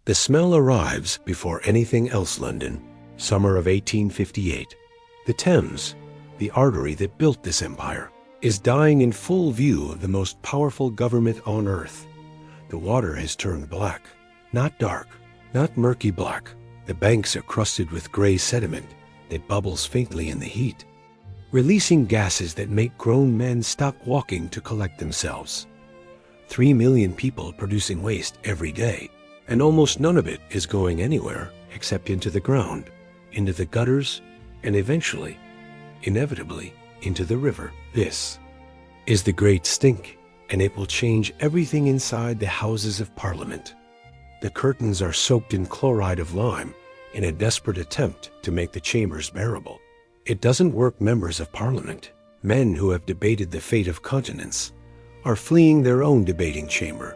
The smell arrives before anything else. London, summer of 1858. The Thames, the artery that built this empire, is dying in full view of the most powerful government on earth. The water has turned black, not dark, not murky black. The banks are crusted with gray sediment that bubbles faintly in the heat, releasing gases that make grown men stop walking to collect themselves. 3 million people producing waste every day, and almost none of it is going anywhere except into the ground, into the gutters, and eventually, inevitably, into the river. This is the Great Stink, and it will change everything inside the Houses of Parliament. The curtains are soaked in chloride of lime in a desperate attempt to make the chambers bearable. It doesn't work. Members of Parliament, men who have debated the fate of continents, are fleeing their own debating chamber,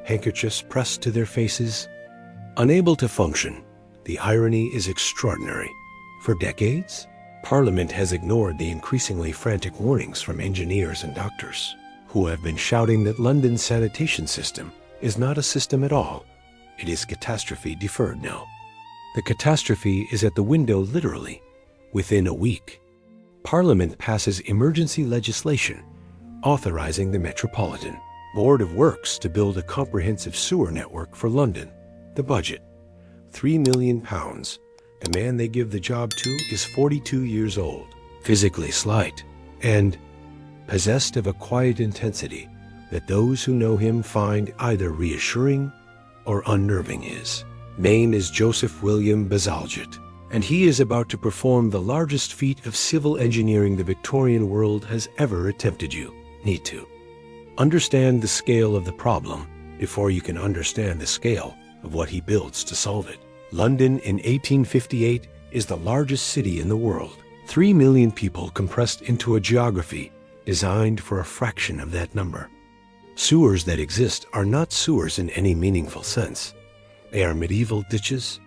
handkerchiefs pressed to their faces, unable to function. The irony is extraordinary. For decades, Parliament has ignored the increasingly frantic warnings from engineers and doctors, who have been shouting that London's sanitation system is not a system at all. It is catastrophe deferred now. The catastrophe is at the window literally. Within a week, Parliament passes emergency legislation authorizing the Metropolitan Board of Works to build a comprehensive sewer network for London. The budget, £3 million. The man they give the job to is 42 years old, physically slight, and possessed of a quiet intensity that those who know him find either reassuring or unnerving. His name is Joseph William Bazalgette, and he is about to perform the largest feat of civil engineering the Victorian world has ever attempted. You need to understand the scale of the problem before you can understand the scale of what he builds to solve it. London in 1858 is the largest city in the world. 3 million people compressed into a geography designed for a fraction of that number. Sewers that exist are not sewers in any meaningful sense. They are medieval ditches,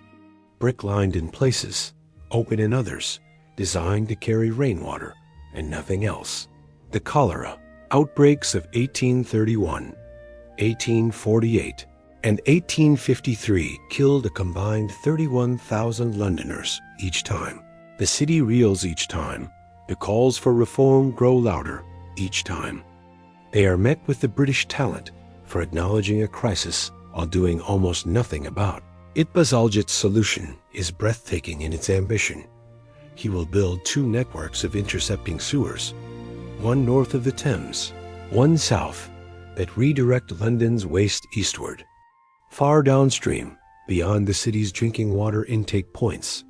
brick-lined in places, open in others, designed to carry rainwater and nothing else. The cholera outbreaks of 1831, 1848, and 1853 killed a combined 31,000 Londoners each time. The city reels each time. The calls for reform grow louder each time. They are met with the British talent for acknowledging a crisis while doing almost nothing about it. Bazalgette's solution is breathtaking in its ambition. He will build 2 networks of intercepting sewers, one north of the Thames, one south, that redirect London's waste eastward. Far downstream, beyond the city's drinking water intake points,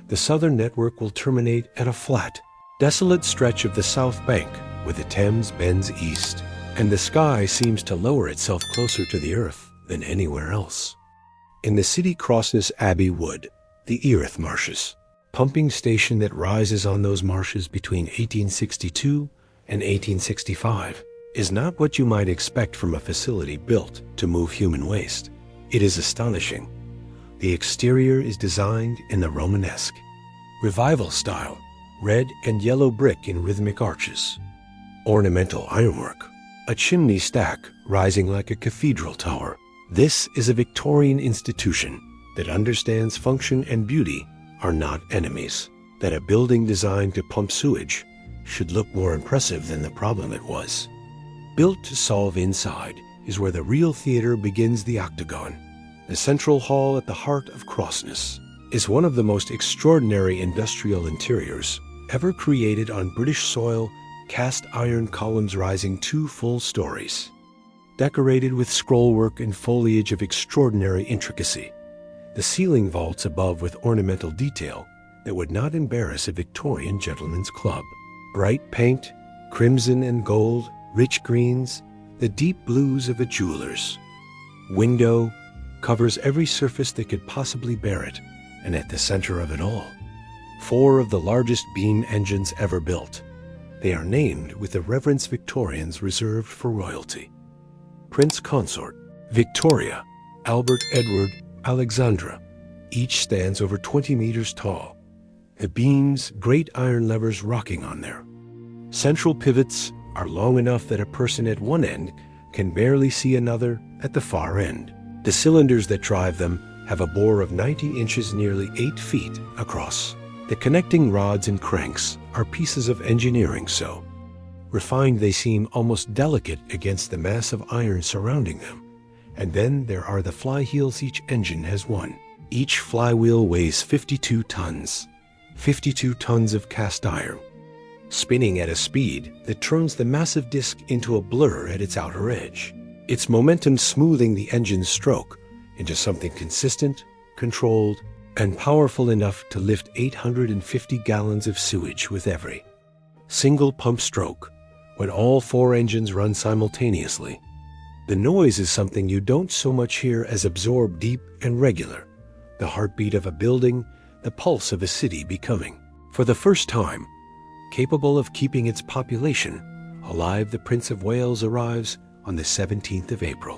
the southern network will terminate at a flat, desolate stretch of the south bank where the Thames bends east, and the sky seems to lower itself closer to the earth than anywhere else. In the city Crossness Abbey Wood, the Erith Marshes, pumping station that rises on those marshes between 1862 and 1865, is not what you might expect from a facility built to move human waste. It is astonishing. The exterior is designed in the Romanesque Revival style, red and yellow brick in rhythmic arches, ornamental ironwork, a chimney stack rising like a cathedral tower. This is a Victorian institution that understands function and beauty are not enemies, that a building designed to pump sewage should look more impressive than the problem it was. Built to solve inside is where the real theater begins. The octagon, the central hall at the heart of Crossness, is one of the most extraordinary industrial interiors ever created on British soil. Cast iron columns rising 2 full stories, decorated with scrollwork and foliage of extraordinary intricacy. The ceiling vaults above with ornamental detail that would not embarrass a Victorian gentleman's club. Bright paint, crimson and gold, rich greens, the deep blues of a jeweler's. Window covers every surface that could possibly bear it, and at the center of it all, 4 of the largest beam engines ever built. They are named with the reverence Victorians reserved for royalty. Prince Consort, Victoria, Albert Edward, Alexandra. Each stands over 20 meters tall. The beams, great iron levers rocking on there. Central pivots are long enough that a person at one end can barely see another at the far end. The cylinders that drive them have a bore of 90 inches, nearly 8 feet across. The connecting rods and cranks are pieces of engineering so refined they seem almost delicate against the mass of iron surrounding them. And then there are the flywheels. Each engine has one. Each flywheel weighs 52 tons. 52 tons of cast iron, spinning at a speed that turns the massive disc into a blur at its outer edge. Its momentum smoothing the engine's stroke into something consistent, controlled, and powerful enough to lift 850 gallons of sewage with every single pump stroke when all 4 engines run simultaneously. The noise is something you don't so much hear as absorbed, deep and regular. The heartbeat of a building, the pulse of a city becoming, for the first time, capable of keeping its population alive. The Prince of Wales arrives on the 17th of April,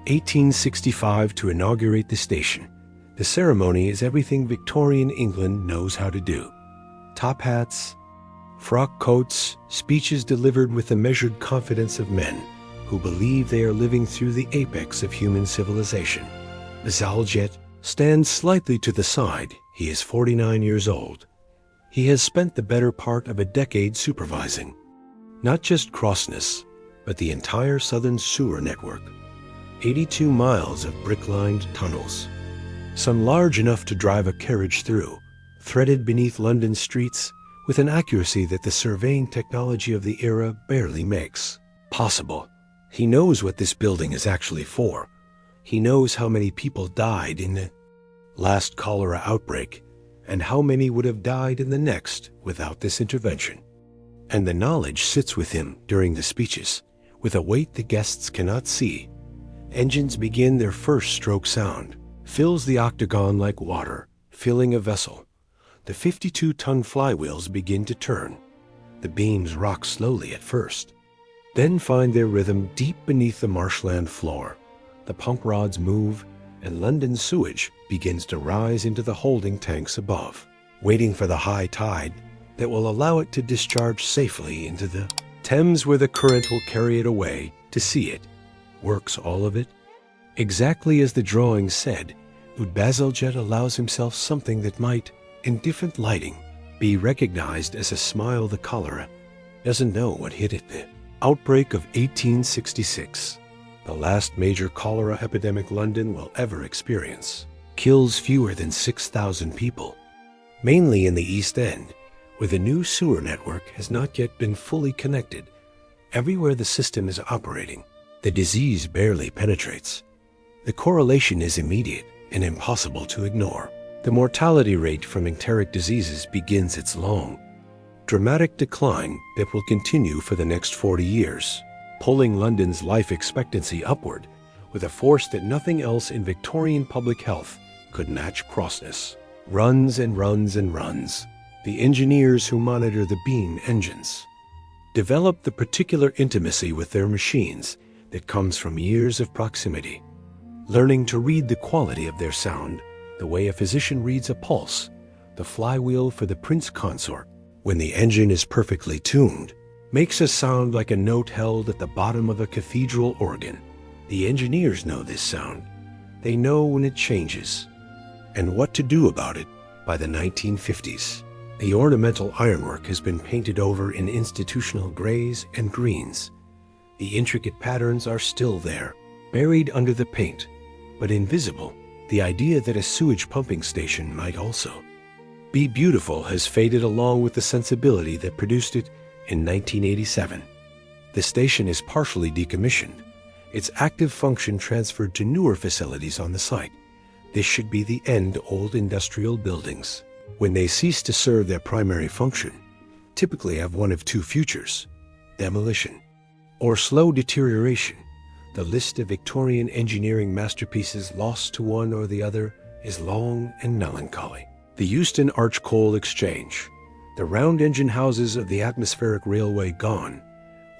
1865 to inaugurate the station. The ceremony is everything Victorian England knows how to do. Top hats, frock coats, speeches delivered with the measured confidence of men who believe they are living through the apex of human civilization. Bazalgette stands slightly to the side. He is 49 years old. He has spent the better part of a decade supervising not just Crossness, but the entire southern sewer network. 82 miles of brick-lined tunnels, some large enough to drive a carriage through, threaded beneath London streets with an accuracy that the surveying technology of the era barely makes possible. He knows what this building is actually for. He knows how many people died in the last cholera outbreak, and how many would have died in the next without this intervention. And the knowledge sits with him during the speeches, with a weight the guests cannot see. Engines begin. Their first stroke sound fills the octagon like water filling a vessel. The 52-ton flywheels begin to turn. The beams rock slowly at first, then find their rhythm deep beneath the marshland floor. The pump rods move, and London's sewage begins to rise into the holding tanks above, waiting for the high tide that will allow it to discharge safely into the Thames, where the current will carry it away. To see it, works all of it, exactly as the drawing said. Bazalgette allows himself something that might, in different lighting, be recognized as a smile. The cholera doesn't know what hit it. The outbreak of 1866, the last major cholera epidemic London will ever experience, kills fewer than 6,000 people, mainly in the East End, where the new sewer network has not yet been fully connected. Everywhere the system is operating, the disease barely penetrates. The correlation is immediate and impossible to ignore. The mortality rate from enteric diseases begins its long, dramatic decline that will continue for the next 40 years, pulling London's life expectancy upward with a force that nothing else in Victorian public health could match. Crossness runs and runs and runs. The engineers who monitor the beam engines develop the particular intimacy with their machines that comes from years of proximity, learning to read the quality of their sound the way a physician reads a pulse. The flywheel for the Prince Consort, when the engine is perfectly tuned, makes a sound like a note held at the bottom of a cathedral organ. The engineers know this sound. They know when it changes and what to do about it. By the 1950s, the ornamental ironwork has been painted over in institutional grays and greens. The intricate patterns are still there, buried under the paint, but invisible. The idea that a sewage pumping station might also be beautiful has faded along with the sensibility that produced it in 1987. The station is partially decommissioned, its active function transferred to newer facilities on the site. This should be the end. Old industrial buildings, when they cease to serve their primary function, typically have one of two futures: demolition or slow deterioration. The list of Victorian engineering masterpieces lost to one or the other is long and melancholy. The Euston Arch Coal Exchange, the round engine houses of the atmospheric railway gone.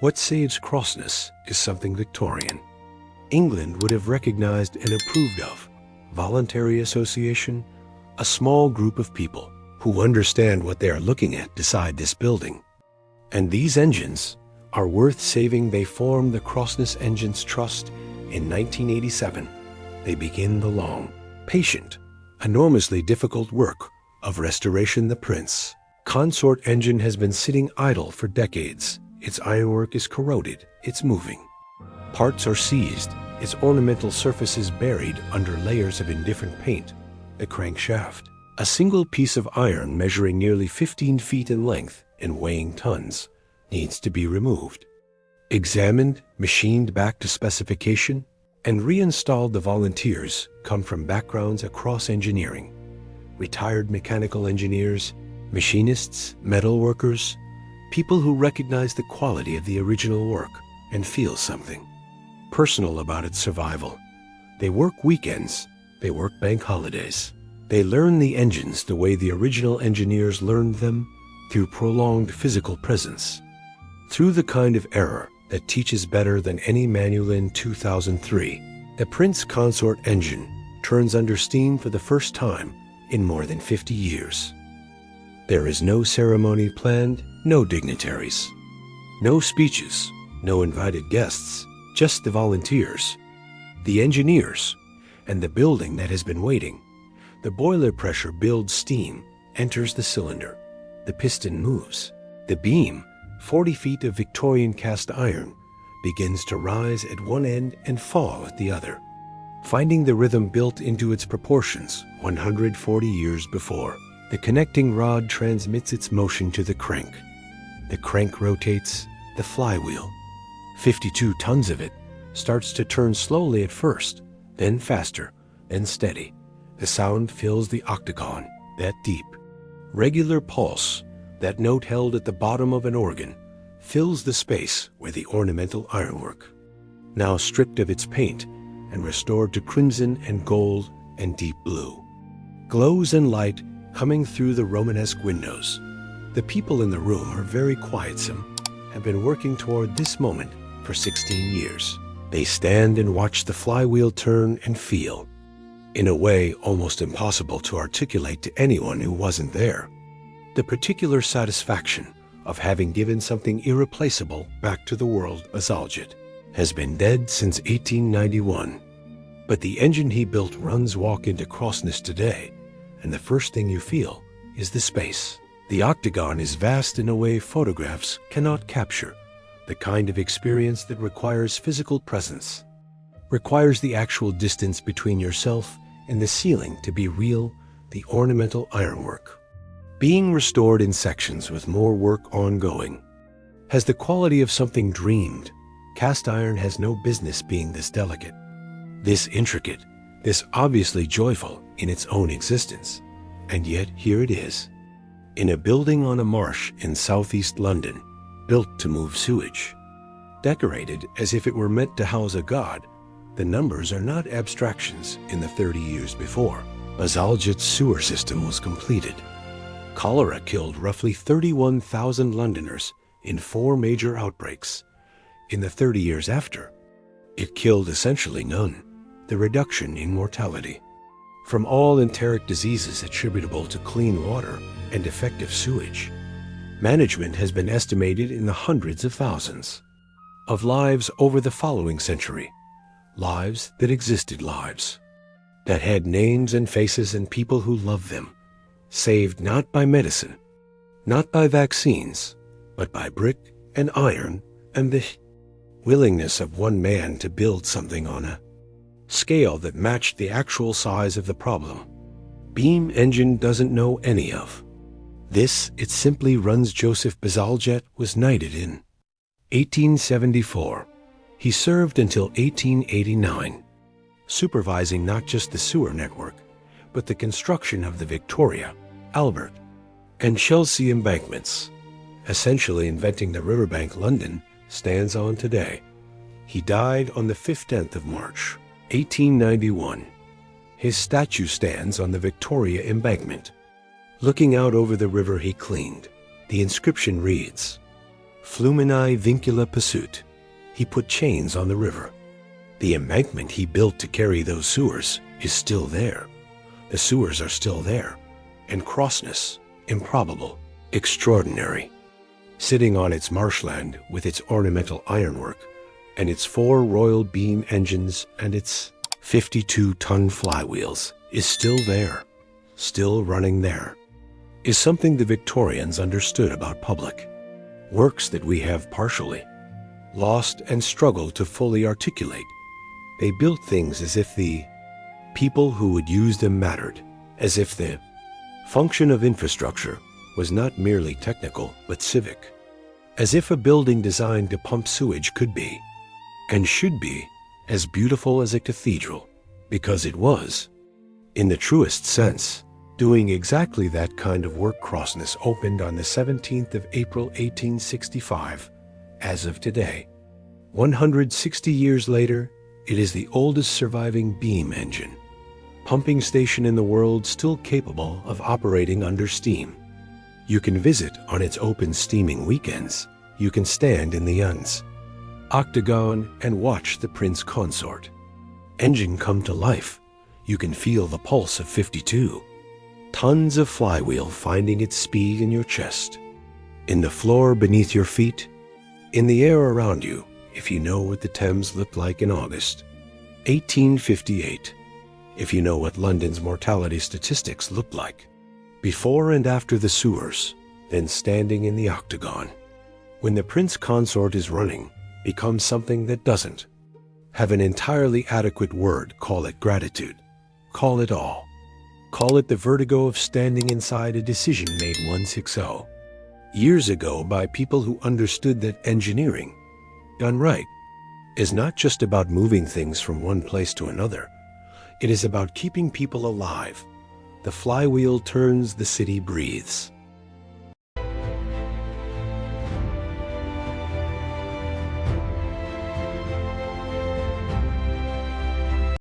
What saves Crossness is something Victorian. England would have recognized and approved of. Voluntary association, a small group of people who understand what they are looking at decide this building. And these engines are worth saving. They form the Crossness Engines Trust in 1987. They begin the long, Patient, enormously difficult work of restoration. The Prince Consort engine has been sitting idle for decades. Its ironwork is corroded, it's moving. Parts are seized, its ornamental surfaces buried under layers of indifferent paint. The crankshaft, a single piece of iron measuring nearly 15 feet in length and weighing tons, needs to be removed. Examined, machined back to specification, and reinstalled. The volunteers come from backgrounds across engineering. Retired mechanical engineers, machinists, metal workers, people who recognize the quality of the original work and feel something personal about its survival. They work weekends, they work bank holidays. They learn the engines the way the original engineers learned them, through prolonged physical presence. Through the kind of error that teaches better than any manual. In 2003, the Prince Consort engine turns under steam for the first time in more than 50 years. There is no ceremony planned, no dignitaries, no speeches, no invited guests, just the volunteers, the engineers, and the building that has been waiting. The boiler pressure builds steam, enters the cylinder. The piston moves. The beam, 40 feet of Victorian cast iron, begins to rise at one end and fall at the other, finding the rhythm built into its proportions 140 years before. The connecting rod transmits its motion to the crank. The crank rotates, the flywheel, 52 tons of it, starts to turn slowly at first, then faster, then steady. The sound fills the octagon, that deep, regular pulse, that note held at the bottom of an organ, fills the space where the ornamental ironwork, now stripped of its paint and restored to crimson and gold and deep blue, glows in light coming through the Romanesque windows. The people in the room are very quietsome, have been working toward this moment for 16 years. They stand and watch the flywheel turn and feel, in a way almost impossible to articulate to anyone who wasn't there, the particular satisfaction of having given something irreplaceable back to the world. Bazalgette has been dead since 1891, but the engine he built runs walk into Crossness today, and the first thing you feel is the space. The octagon is vast in a way photographs cannot capture, the kind of experience that requires physical presence, requires the actual distance between yourself and the ceiling to be real, the ornamental ironwork. Being restored in sections with more work ongoing, has the quality of something dreamed. Cast iron has no business being this delicate, this intricate, this obviously joyful in its own existence. And yet here it is, in a building on a marsh in southeast London, built to move sewage, decorated as if it were meant to house a god. The numbers are not abstractions. In the 30 years before Bazalgette's sewer system was completed, cholera killed roughly 31,000 Londoners in 4 major outbreaks. In the 30 years after, it killed essentially none. The reduction in mortality from all enteric diseases attributable to clean water and effective sewage management has been estimated in the hundreds of thousands of lives over the following century. Lives that existed, lives that had names and faces and people who loved them, saved not by medicine, not by vaccines, but by brick and iron and the willingness of one man to build something on a scale that matched the actual size of the problem. Beam engine doesn't know any of. This, it simply runs. Joseph Bazalgette was knighted in 1874. He served until 1889, supervising not just the sewer network, but the construction of the Victoria, Albert, and Chelsea embankments, essentially inventing the riverbank London stands on today. He died on the 15th of March, 1891. His statue stands on the Victoria embankment, looking out over the river he cleaned. The inscription reads, Flumini vincula posuit. He put chains on the river. The embankment he built to carry those sewers is still there. The sewers are still there. And Crossness, improbable, extraordinary, sitting on its marshland with its ornamental ironwork and its 4 royal beam engines and its 52-ton flywheels, is still there, still running there, is something the Victorians understood about public works that we have partially lost and struggled to fully articulate. They built things as if the people who would use them mattered, as if the function of infrastructure was not merely technical but civic, as if a building designed to pump sewage could be, and should be, as beautiful as a cathedral, because it was, in the truest sense, doing exactly that kind of work. Crossness opened on the 17th of April 1865. As of today, 160 years later, it is the oldest surviving beam engine pumping station in the world, still capable of operating under steam. You can visit on its open steaming weekends. You can stand in the octagon and watch the Prince Consort engine come to life. You can feel the pulse of 52 tons of flywheel finding its speed in your chest, in the floor beneath your feet, in the air around you, if you know what the Thames looked like in August 1858. If you know what London's mortality statistics looked like before and after the sewers, then standing in the octagon, when the Prince Consort is running, becomes something that doesn't have an entirely adequate word. Call it gratitude. Call it all. Call it the vertigo of standing inside a decision made 160 years ago by people who understood that engineering, done right, is not just about moving things from one place to another. It is about keeping people alive. The flywheel turns, the city breathes.